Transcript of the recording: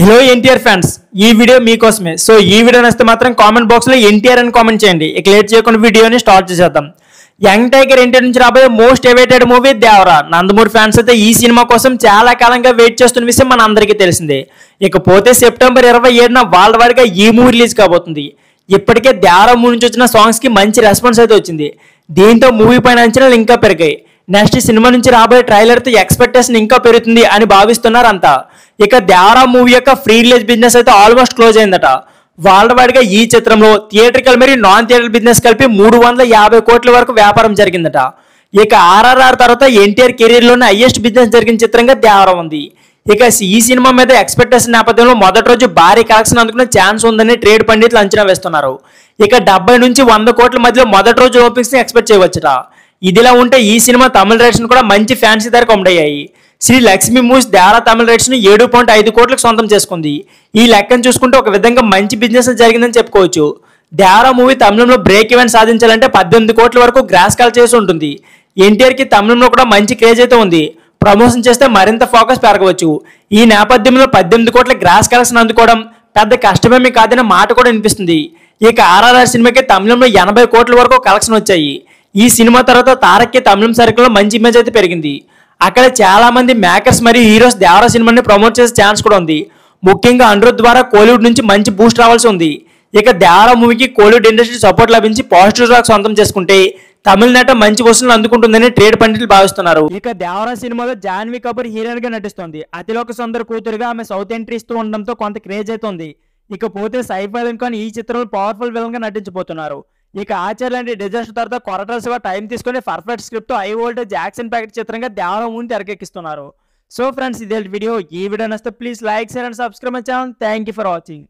Hello NTR fans, ఈ video మీకోసమే. So ఈ వీడియో నచ్చితే మాత్రం కామెంట్ బాక్స్ లో ఎన్టీఆర్ అని కామెంట్ చేయండి. ఇక లేట్ చేయకుండా వీడియోని స్టార్ట్ చేసేద్దాం. యంగ్ టైగర్ ఎన్టీఆర్ నుంచి రాబోయే most awaited movie Devara. Nandamuri fans అయితే ఈ సినిమా కోసం చాలా కాలంగా వెయిట్ చేస్తున్న విషయం మన అందరికీ తెలిసిందే. ఇకపోతే సెప్టెంబర్ 27న వరల్డ్ వైడ్ గా ఈ మూవీ రిలీజ్ కాబోతుంది. ఇప్పటికే దేవరా మూవీ నుంచి వచ్చిన సాంగ్స్ కి మంచి రెస్పాన్స్ అయితే వచ్చింది. దీంతో మూవీ పైన అంచనాలు ఇంకా పెరిగాయి. నెక్స్ట్ సినిమా నుంచి రాబోయే ట్రైలర్ తో ఎక్స్పెక్టేషన్ ఇంకా పెరుగుతుంది అని భావిస్తున్నారు అంతా. ఇక దేవరా మూవీ యొక్క ఫ్రీ రిలీజ్ బిజినెస్ అయితే ఆల్మోస్ట్ క్లోజ్ అయిందట. వరల్డ్ వైడ్ గా ఈ చిత్రంలో థియేట్రికల్ మరియు నాన్ థియేటర్ బిజినెస్ కలిపి 350 కోట్ల వరకు వ్యాపారం జరిగిందట. ఇక ఆర్ఆర్ఆర్ తర్వాత ఎన్టీఆర్ కెరీర్ లోనే హైయెస్ట్ బిజినెస్ జరిగిన చిత్రంగా దేవరా ఉంది. ఇక ఈ సినిమా మీద ఎక్స్పెక్టేషన్ నేపథ్యంలో మొదటి రోజు భారీ కలెక్షన్ అందుకునే ఛాన్స్ ఉందని ట్రేడ్ పండితులు అంచనా వేస్తున్నారు. ఇక 70 నుంచి 100 కోట్ల మధ్యలో మొదటి రోజు ఓపెనింగ్స్ ని ఎక్స్పెక్ట్ చేయవచ్చుట. ఇదిలా ఉంటే ఈ సినిమా తమిళ రైట్స్ కూడా మంచి ఫ్యాన్సీ ధరకు అమ్ముడయ్యాయి. శ్రీ లక్ష్మీ మూవీస్ దేవరా తమిళ రైట్స్ ను 7.5 కోట్లకు సొంతం చేసుకుంది. ఈ లెక్కను చూసుకుంటే ఒక విధంగా మంచి బిజినెస్ జరిగిందని చెప్పుకోవచ్చు. దేవరా మూవీ తమిళంలో బ్రేక్ ఈవెంట్ సాధించాలంటే 18 కోట్ల వరకు గ్రాస్ కాల్ చేసి ఉంటుంది. ఎన్టీఆర్ కి తమిళంలో కూడా మంచి క్రేజ్ అయితే ఉంది. ప్రమోషన్ చేస్తే మరింత ఫోకస్ పెరగవచ్చు. ఈ నేపథ్యంలో 18 కోట్ల గ్రాస్ కలెక్షన్ అందుకోవడం పెద్ద కష్టమేమీ కాదనే మాట కూడా వినిపిస్తుంది. ఇక ఆర్ఆర్ఆర్ సినిమాకి తమిళంలో 80 కోట్ల వరకు కలెక్షన్ వచ్చాయి. ఈ సినిమా తర్వాత తారక్కి తమిళం సర్కిల్లో మంచి ఇమేజ్ అయితే పెరిగింది. అక్కడ చాలా మంది మేకర్స్ మరియు హీరోస్ దేవరా సినిమాని ప్రమోట్ చేసే ఛాన్స్ కూడా ఉంది. ముఖ్యంగా అనిరుద్ ద్వారా కోలీవుడ్ నుంచి మంచి బూస్ట్ రావాల్సి ఉంది. ఇక దేవరా మూవీకి కోలీవుడ్ ఇండస్ట్రీ సపోర్ట్ లభించి పాజిటివ్ టాక్ సొంతం చేసుకుంటే తమిళనాట మంచి వసూలు అందుకుంటుందని ట్రేడ్ పండితులు భావిస్తున్నారు. ఇక దేవరా సినిమాలో జాన్వీ కపూర్ హీరోయిన్ గా నటిస్తోంది. అతిలోక సుందర్ కూతురుగా ఆమె సౌత్ ఎంట్రీ ఇస్తూ ఉండడంతో కొంత క్రేజ్ అవుతుంది. ఇకపోతే సైఫ్ అలీ ఖాన్ ఈ చిత్రంలో పవర్ఫుల్ విలన్ గా నటించబోతున్నారు. ఇక ఆచార్య లాంటి డిజాస్టర్ తర్వాత కొరటాల శివ టైం తీసుకుని పర్ఫెక్ట్ స్క్రిప్ట్ తో హై వోల్టేజ్ యాక్షన్ ప్యాకెట్ చిత్రంగా దేవరా మూవీని తెరకెక్కిస్తున్నారు. సో ఫ్రెండ్స్, ఇదే వీడియో. ఈ వీడియో నచ్చితే please like, share and subscribe my channel. Thank you for watching.